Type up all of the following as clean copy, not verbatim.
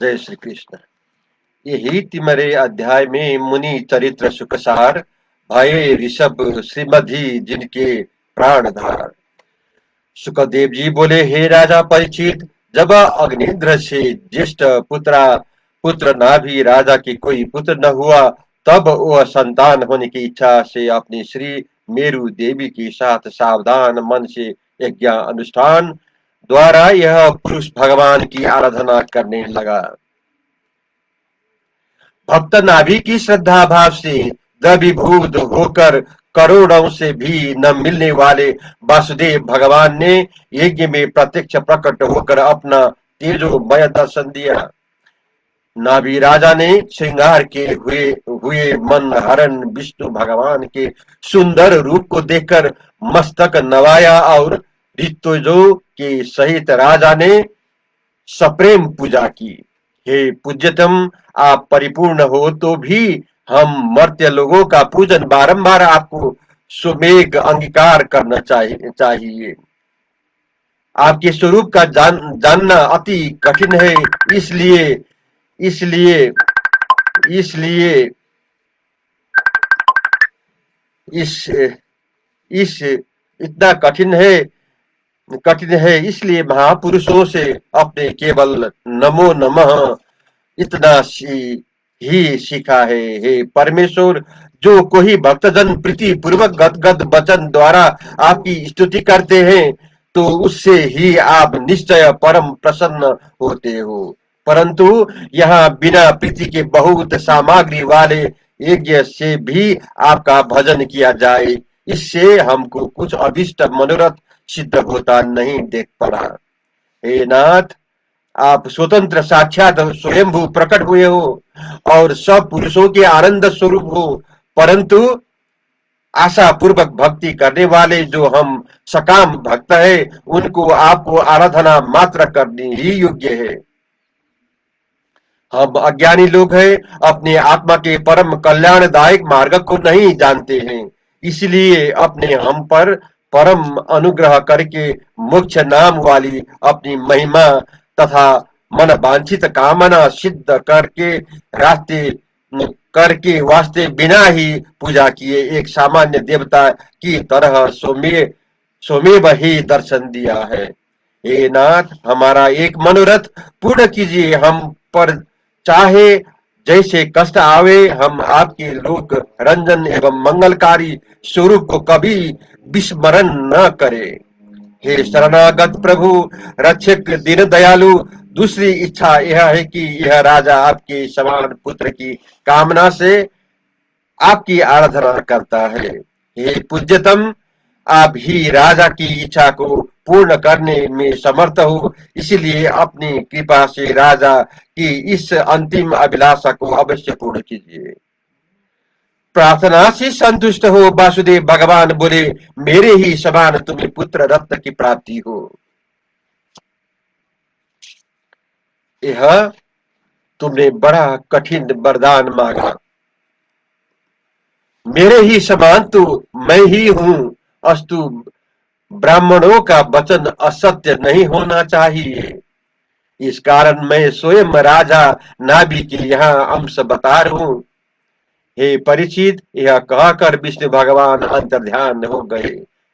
जय श्री कृष्ण। यही तिमरे अध्याय में मुनि चरित्र सुखसार भये ऋषभ श्रीमधी जिनके प्राणधार। सुखदेव जी बोले, हे राजा परीक्षित, जब अग्निद्र से ज्येष्ठ पुत्र ना भी राजा की कोई पुत्र न हुआ, तब वह संतान होने की इच्छा से अपनी श्री मेरु देवी के साथ सावधान मन से यज्ञ अनुष्ठान द्वारा यह पुरुष भगवान की आराधना करने लगा। भक्त नाभि की श्रद्धा भाव से द्रवीभूत होकर करोड़ों से भी न मिलने वाले वासुदेव भगवान ने यज्ञ में प्रत्यक्ष प्रकट होकर अपना तेजोमय दर्शन दिया। नाभि राजा ने श्रृंगार के हुए मन हरण विष्णु भगवान के सुंदर रूप को देखकर मस्तक नवाया और ऋतुजो के सहित राजा ने सप्रेम पूजा की। हे पूज्यतम, आप परिपूर्ण हो तो भी हम मर्त्य लोगों का पूजन बारंबार आपको सुमेघ अंगीकार करना चाहिए। आपके स्वरूप का जानना अति कठिन है, इसलिए इसलिए इसलिए इस इस इतना कठिन है, इसलिए महापुरुषों से अपने केवल नमो नमः इतना ही सीखा है। हे परमेश्वर, जो कोई भक्तजन प्रीति पूर्वक गदगद वचन द्वारा आपकी स्तुति करते हैं, तो उससे ही आप निश्चय परम प्रसन्न होते हो। परंतु यहाँ बिना प्रीति के बहुत सामग्री वाले यज्ञ से भी आपका भजन किया जाए, इससे हमको कुछ अभिष्ट मनोरथ सिद्ध होता नहीं देख पड़ा। हे नाथ, आप स्वतंत्र साक्षात स्वयंभू प्रकट हुए हो और सब पुरुषों के आनंद स्वरूप हो, परंतु आशा पूर्वक भक्ति करने वाले जो हम सकाम भक्त है, उनको आपको आराधना मात्र करनी ही योग्य है। हम अज्ञानी लोग हैं, अपने आत्मा के परम कल्याणदायक मार्ग को नहीं जानते हैं, इसलिए अपने हम पर परम अनुग्रह करके मोक्ष नाम वाली अपनी महिमा तथा मन वांछित कामना सिद्ध करके रास्ते करके वास्ते बिना ही पूजा किए एक सामान्य देवता की तरह स्वमेव ही दर्शन दिया है। हे नाथ, हमारा एक मनोरथ पूर्ण कीजिए। हम पर चाहे जैसे कष्ट आवे, हम आपके लोक रंजन एवं मंगलकारी स्वरूप को कभी विस्मरण न करें। हे शरणागत प्रभु, रक्षक, दीन दयालु, दूसरी इच्छा यह है कि यह राजा आपके समान पुत्र की कामना से आपकी आराधना करता है। हे पूज्यतम, आप ही राजा की इच्छा को पूर्ण करने में समर्थ हो, इसलिए अपनी कृपा से राजा की इस अंतिम अभिलाषा को अवश्य पूर्ण कीजिए। प्रार्थना से संतुष्ट हो वासुदेव भगवान बोले, मेरे ही समान तुम्हें पुत्र रत्न की प्राप्ति हो। यह तुमने बड़ा कठिन वरदान मांगा। मेरे ही समान तो मैं ही हूं, अस्तु ब्राह्मणों का वचन असत्य नहीं होना चाहिए। इस कारण मैं स्वयं राजा नाभि के यहाँ अंश बता रहा हूं। हे परीक्षित, यह कहकर विष्णु भगवान अंतर्ध्यान हो गए।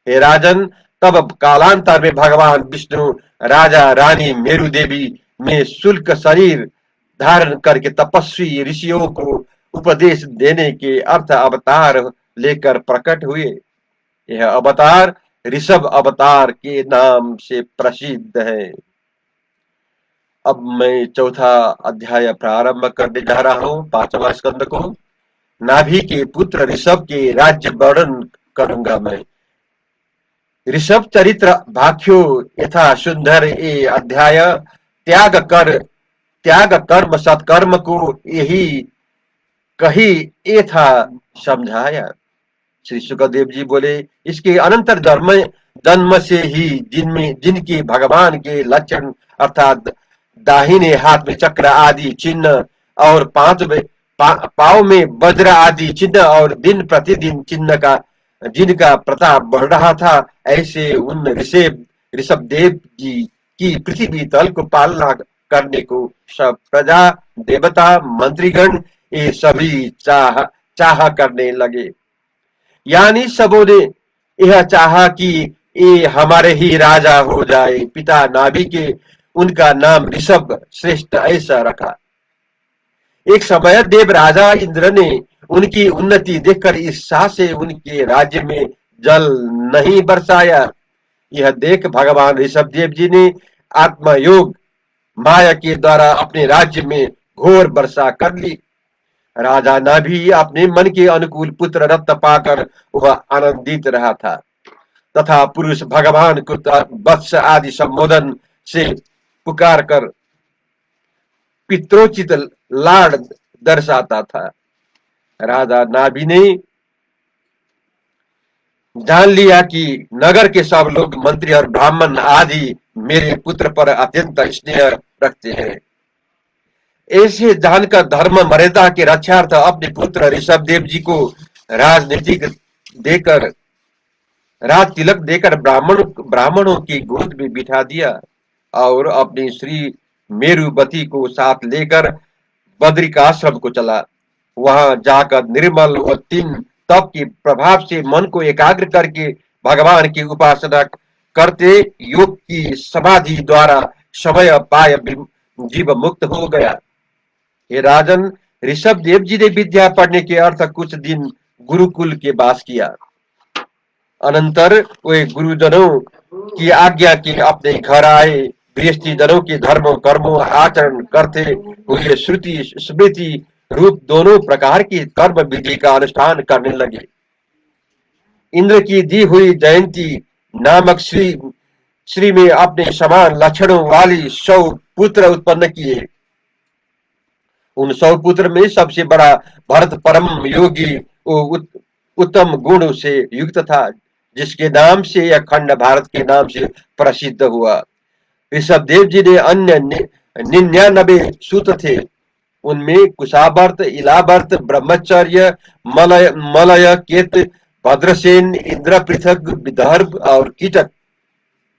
हे राजन, तब कालांतर में भगवान विष्णु राजा रानी मेरु देवी में शुल्क शरीर धारण करके तपस्वी ऋषियों को उपदेश देने के अर्थ अवतार लेकर प्रकट हुए। यह अवतार ऋषभ अवतार के नाम से प्रसिद्ध है। अब मैं चौथा अध्याय प्रारंभ करने जा रहा हूं, 5वां स्कंद को। नाभि के पुत्र ऋषभ के राज्य वर्णन करूंगा मैं। ऋषभ चरित्र भाख्यो यथा सुंदर ये अध्याय त्याग कर्म सत्कर्म को यही कही ये था समझाया। श्री सुखदेव जी बोले, इसके अनंतर जन्म से ही जिनके भगवान के लक्षण अर्थात दाहिने हाथ में चक्र आदि चिन्ह और पांव में वज्र आदि चिन्ह और दिन प्रतिदिन चिन्ह का जिनका प्रताप बढ़ रहा था, ऐसे उन ऋषभ देव जी की पृथ्वी तल को पालना करने को सब प्रजा देवता मंत्रीगण ये सभी चाह करने लगे। यानी सबों ने यह चाहा कि ये हमारे ही राजा हो जाए। पिता नाभि के उनका नाम ऋषभ श्रेष्ठ ऐसा रखा। एक समय देव राजा इंद्र ने उनकी उन्नति देखकर ईर्ष्या से उनके राज्य में जल नहीं बरसाया। यह देख भगवान ऋषभ देव जी ने आत्मयोग माया के द्वारा अपने राज्य में घोर वर्षा कर ली। राजा नाभि अपने मन के अनुकूल पुत्र रत्न पाकर वह आनंदित रहा था तथा पुरुष भगवान को वत्स आदि संबोधन से पुकार कर पित्रोचित लाड दर्शाता था। राजा नाभि ने जान लिया कि नगर के सब लोग मंत्री और ब्राह्मण आदि मेरे पुत्र पर अत्यंत स्नेह रखते हैं। ऐसे जानकर धर्म मर्यादा के रक्षार्थ अपने पुत्र ऋषभ देव जी को राज तिलक देकर ब्राह्मणों की गोद में बिठा दिया और अपनी श्री मेरुवती को साथ लेकर बद्रिकाश्रम को चला। वहां जाकर निर्मल व तीन तप के प्रभाव से मन को एकाग्र करके भगवान की उपासना करते योग की समाधि द्वारा समय पाय जीव मुक्त हो गया। हे राजन, ऋषभ देव जी ने विद्या पढ़ने के अर्थ कुछ दिन गुरुकुल के वास किया। अनंतर वे गुरुजनों की आज्ञा के अपने घर आए। गृहस्थी जनों के धर्मों कर्मों आचरण करते हुए श्रुति स्मृति रूप दोनों प्रकार की कर्म विधि का अनुष्ठान करने लगे। इंद्र की दी हुई जयंती नामक श्री में अपने समान लक्षणों वाली 100 पुत्र उत्पन्न किए। उन 100 पुत्र में सबसे बड़ा भरत परम योगी उत्तम गुण से युक्त था, जिसके नाम से यह खंड भारत के नाम से प्रसिद्ध हुआ। ऋषभ देव जी ने अन्य 99 सूत थे। उनमें कुशावर्त, इलावर्त, ब्रह्मचर्य, मलय, केत, भद्रसेन, इंद्र पृथक, विदर्भ और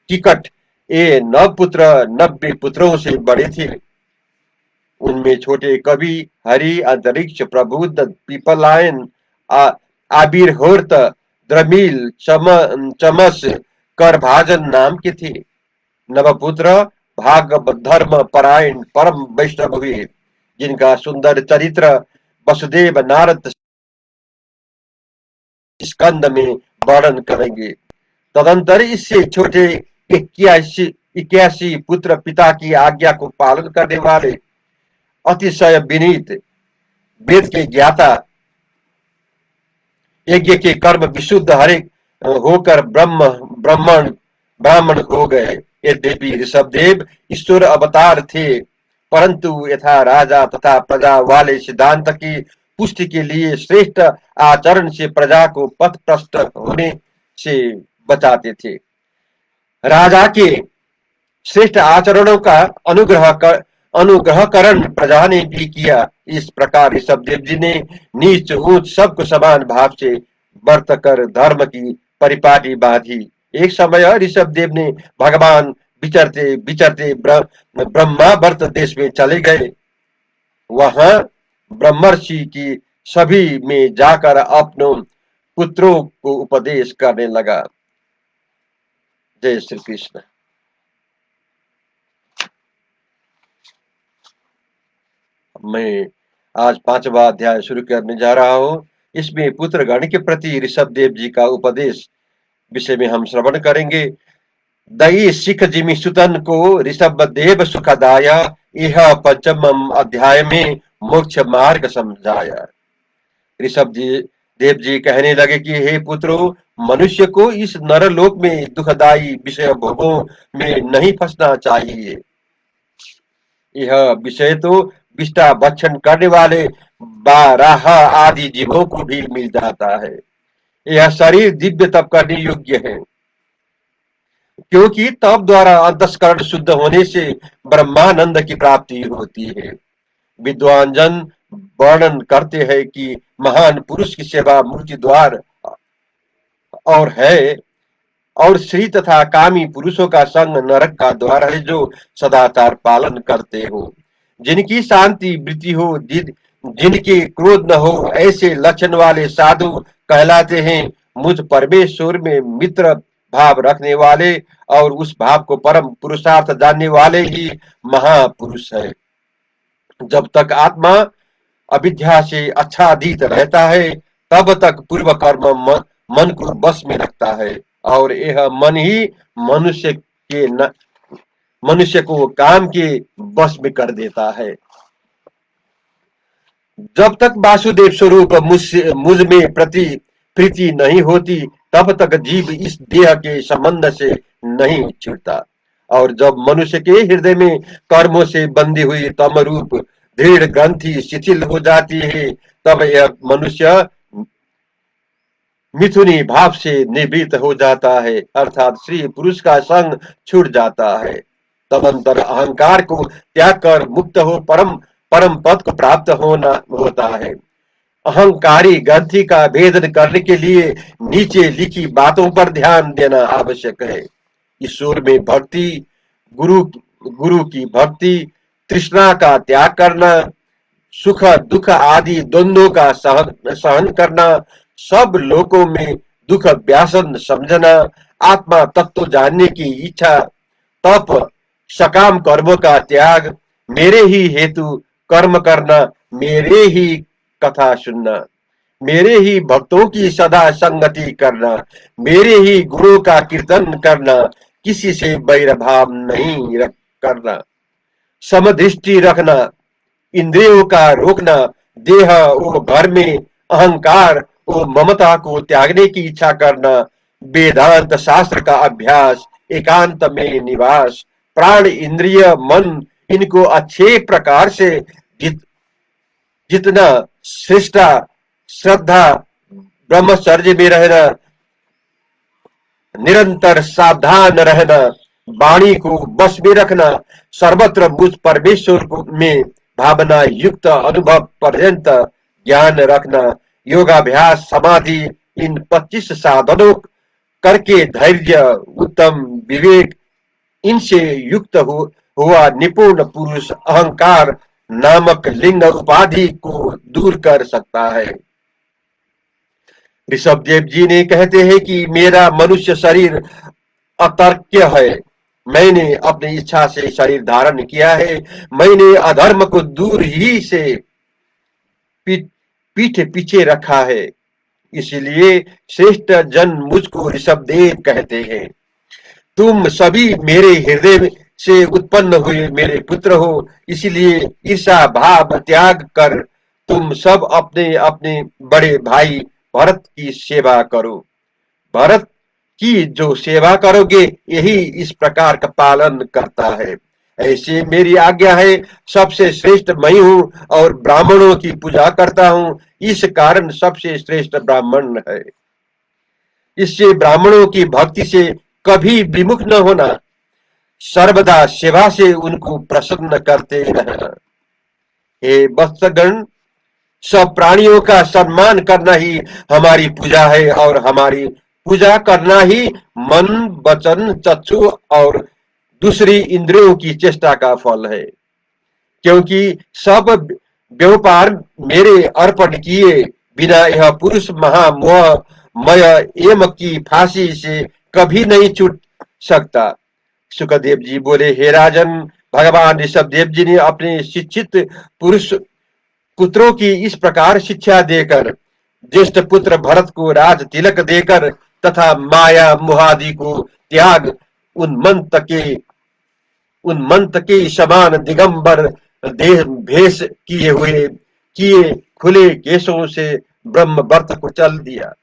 कीकट ये 9 पुत्र 90 पुत्रों से बड़े थे। उनमें छोटे कवि, हरि, अंतरिक्ष, प्रबुद्ध, पीपलायन, आबिर्होत, द्रमिल, चमस, करभाजन नाम के थे। नवपुत्र भागवत धर्म परायण परम वैष्णव हुए, जिनका सुंदर चरित्र वसुदेव नारद स्कंद में वर्णन करेंगे। तदंतर इससे छोटे 81 पुत्र पिता की आज्ञा को पालन करने वाले, अतिशय विनीत, वेद के ज्ञाता, यज्ञ के कर्म विशुद्ध हरे होकर ब्राह्मण हो गए। यद्यपि ऋषभदेव ईश्वर अवतार थे, परंतु यथा राजा तथा प्रजा वाले सिद्धांत की पुष्टि के लिए श्रेष्ठ आचरण से प्रजा को पथ भ्रष्ट होने से बचाते थे। राजा के श्रेष्ठ आचरणों का अनुग्रहकरण प्रजा ने भी किया। इस प्रकार ऋषभदेव जी ने नीच ऊंच सबको समान भाव से वर्त कर धर्म की परिपाटी बांधी। एक समय ऋषभदेव ने भगवान विचरते विचरते ब्रह्मावर्त देश में चले गए। वहां ब्रह्मर्षि की सभी में जाकर अपनों पुत्रों को उपदेश करने लगा। जय श्री कृष्ण। मैं आज 5वां अध्याय शुरू करने जा रहा हूँ। इसमें पुत्रगण के प्रति ऋषभदेव जी का उपदेश विषय में हम श्रवण करेंगे। दई सिख जिमि सुतन को ऋषभदेव सुखदाया, यह 5वां अध्याय में मोक्ष मार्ग समझाया। ऋषभ देव जी कहने लगे कि हे पुत्रों, मनुष्य को इस नरलोक में दुखदायी विषय भोगों में नहीं फंसना चाहिए। यह विषय तो विष्टा भक्षण करने वाले बारह आदि जीवों को भी मिल जाता है। यह शरीर दिव्य तप करने योग्य है, क्योंकि तप द्वारा अंतस्करण शुद्ध होने से ब्रह्मानंद की प्राप्ति होती है। विद्वान जन वर्णन करते हैं कि महान पुरुष की सेवा मुक्ति द्वार और है, और श्री तथा कामी पुरुषों का संग नरक का द्वार है, जो सदाचार पालन करते हो, जिनकी शांति वृत्ति हो, जिनके क्रोध न हो, ऐसे लक्षण वाले साधु कहलाते हैं। मुझ परमेश्वर में मित्र भाव रखने वाले और उस भाव को परम पुरुषार्थ जानने वाले ही महापुरुष है। जब तक आत्मा अविद्या से आच्छादित रहता है, तब तक पूर्व कर्म मन को बस में रखता है, और यह मन ही मनुष्य को काम के बस में कर देता है। जब तक वासुदेव स्वरूप मुझ में प्रति प्रीति नहीं होती, तब तक जीव इस देह के संबंध से नहीं छूटता। और जब मनुष्य के हृदय में कर्मों से बंधी हुई तम रूप दृढ़ ग्रंथि शिथिल हो जाती है, तब यह मनुष्य मिथुनी भाव से निवृत्त हो जाता है, अर्थात श्री पुरुष का संग छूट जाता है। तदंतर अहंकार को त्याग कर मुक्त हो परम पद को प्राप्त होता है। अहंकारी ग्रंथि का भेदन करने के लिए नीचे लिखी बातों पर ध्यान देना आवश्यक है। ईश्वर में भक्ति, गुरु की भक्ति, तृष्णा का त्याग करना, सुख दुख आदि द्वंद्वों का सहन करना, सब लोगों में दुख व्यासन समझना, आत्मा तत्व जानने की इच्छा, तप, सकाम कर्मों का त्याग, मेरे ही हेतु कर्म करना, मेरे ही कथा सुनना, मेरे ही भक्तों की सदा संगति करना, मेरे ही गुरु का कीर्तन करना, किसी से वैर भाव नहीं करना, समदृष्टि रखना, इंद्रियों का रोकना, देह वो घर में अहंकार वो ममता को त्यागने की इच्छा करना, वेदांत शास्त्र का अभ्यास, एकांत में निवास, प्राण इंद्रिय मन इनको अच्छे प्रकार से जितना श्रेष्ठा श्रद्धा, ब्रह्मचर्य में रहना, निरंतर सावधान रहना, वाणी को बस में रखना, सर्वत्र मुझ परमेश्वर में भावना युक्त अनुभव पर्यंत ज्ञान रखना, योगाभ्यास समाधि इन 25 साधनों करके धैर्य उत्तम विवेक इनसे युक्त हुआ निपुण पुरुष अहंकार नामक लिंग उपाधि को दूर कर सकता है। ऋषभदेव जी ने कहते हैं कि मेरा मनुष्य शरीर अतर्क्य है, मैंने अपनी इच्छा से शरीर धारण किया है, मैंने अधर्म को दूर ही से पीठ पीछे रखा है, इसलिए श्रेष्ठ जन मुझको ऋषभदेव कहते हैं। तुम सभी मेरे हृदय से उत्पन्न हुए मेरे पुत्र हो, इसलिए ईर्षा भाव त्याग कर तुम सब अपने अपने बड़े भाई भरत की सेवा करो। भरत की जो सेवा करोगे यही इस प्रकार का पालन करता है। ऐसे मेरी आज्ञा है, सबसे श्रेष्ठ मैं हूँ और ब्राह्मणों की पूजा करता हूँ, इस कारण सबसे श्रेष्ठ ब्राह्मण है। इससे ब्राह्मणों की भक्ति से कभी विमुख न होना, सर्वदा सेवा से उनको प्रसन्न करते रहना। हे वत्सगण, सब प्राणियों का सम्मान करना ही हमारी पूजा है और हमारी पूजा करना ही मन वचन चक्षु और दूसरी इंद्रियों की चेष्टा का फल है, क्योंकि सब व्यापार मेरे अर्पण किए बिना यह पुरुष महामोह मय एम की फांसी से कभी नहीं छूट सकता। सुखदेव जी बोले, हे राजन, भगवान ऋषभदेव जी ने अपने शिक्षित पुरुष पुत्रों की इस प्रकार शिक्षा देकर, ज्येष्ठ पुत्र भरत को राज तिलक देकर तथा माया मुहादि को त्याग उन्मंत के समान दिगंबर देह भेष किए खुले केशों से ब्रह्म वर्त को चल दिया।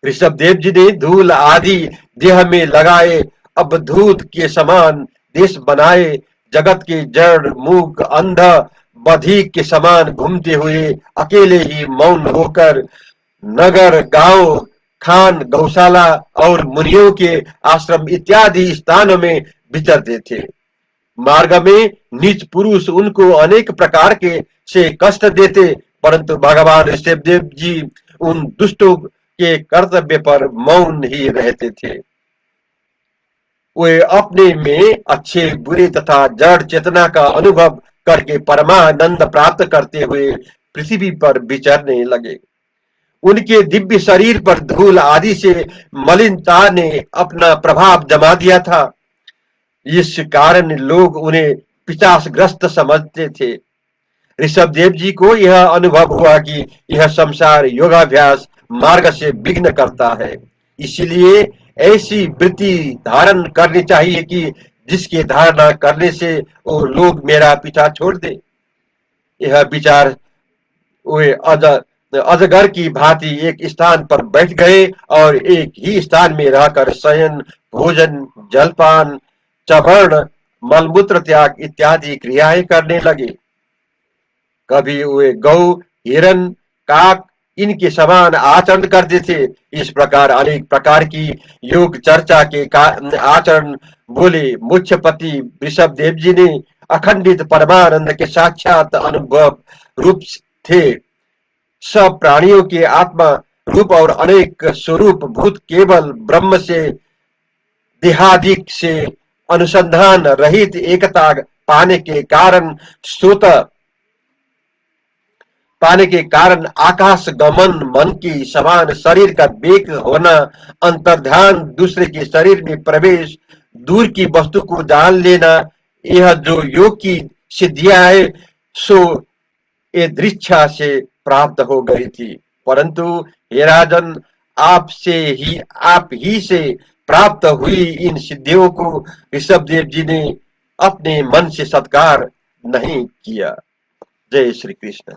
ऋषभदेव जी ने धूल आदि देह में लगाए अवधूत के समान देश बनाए, जगत के जड़ मूक अंध बधिक के समान घूमते हुए अकेले ही मौन होकर नगर गांव खान गौशाला और मुनियों के आश्रम इत्यादि स्थानों में विचरते थे। मार्ग में नीच पुरुष उनको अनेक प्रकार के से कष्ट देते, परंतु भगवान ऋषभदेव जी उन दुष्टों के कर्तव्य पर मौन ही रहते थे। वे अपने में अच्छे बुरे तथा जड़ चेतना का अनुभव करके परमानंद प्राप्त करते हुए पृथ्वी पर विचरने लगे। उनके दिव्य शरीर पर धूल आदि से मलिनता ने अपना प्रभाव जमा दिया था, इस कारण लोग उन्हें पिशाचग्रस्त समझते थे। ऋषभदेव जी को यह अनुभव हुआ कि यह संसार योगाभ्यास मार्ग से विघ्न करता है, इसलिए ऐसी वृत्ति धारण करनी चाहिए कि जिसके धारणा करने से वो लोग मेरा पीछा छोड़ दे। यह विचार वे अजगर की भांति एक स्थान पर बैठ गए और एक ही स्थान में रहकर शयन भोजन जलपान चवर्ण मलमूत्र त्याग इत्यादि क्रियाएं करने लगे। कभी वे गौ हिरण काक इनके समान आचरण करते थे। इस प्रकार अनेक प्रकार की योग चर्चा के आचरण बोले मुख्यपति ऋषभदेव जी ने अखंडित परमानंद के साक्षात अनुभव रूप थे। सब प्राणियों के आत्मा रूप और अनेक स्वरूप भूत केवल ब्रह्म से देहादिक से अनुसंधान रहित एकता पाने के कारण आकाश गमन मन की समान शरीर का वेग होना अंतर्ध्यान दूसरे के शरीर में प्रवेश दूर की वस्तु को जान लेना, यह जो योग की सिद्धियां है सो ये दृक्षा से प्राप्त हो गई थी। परंतु हे राजन, आप ही से प्राप्त हुई इन सिद्धियों को ऋषभदेव जी ने अपने मन से सत्कार नहीं किया। जय श्री कृष्ण।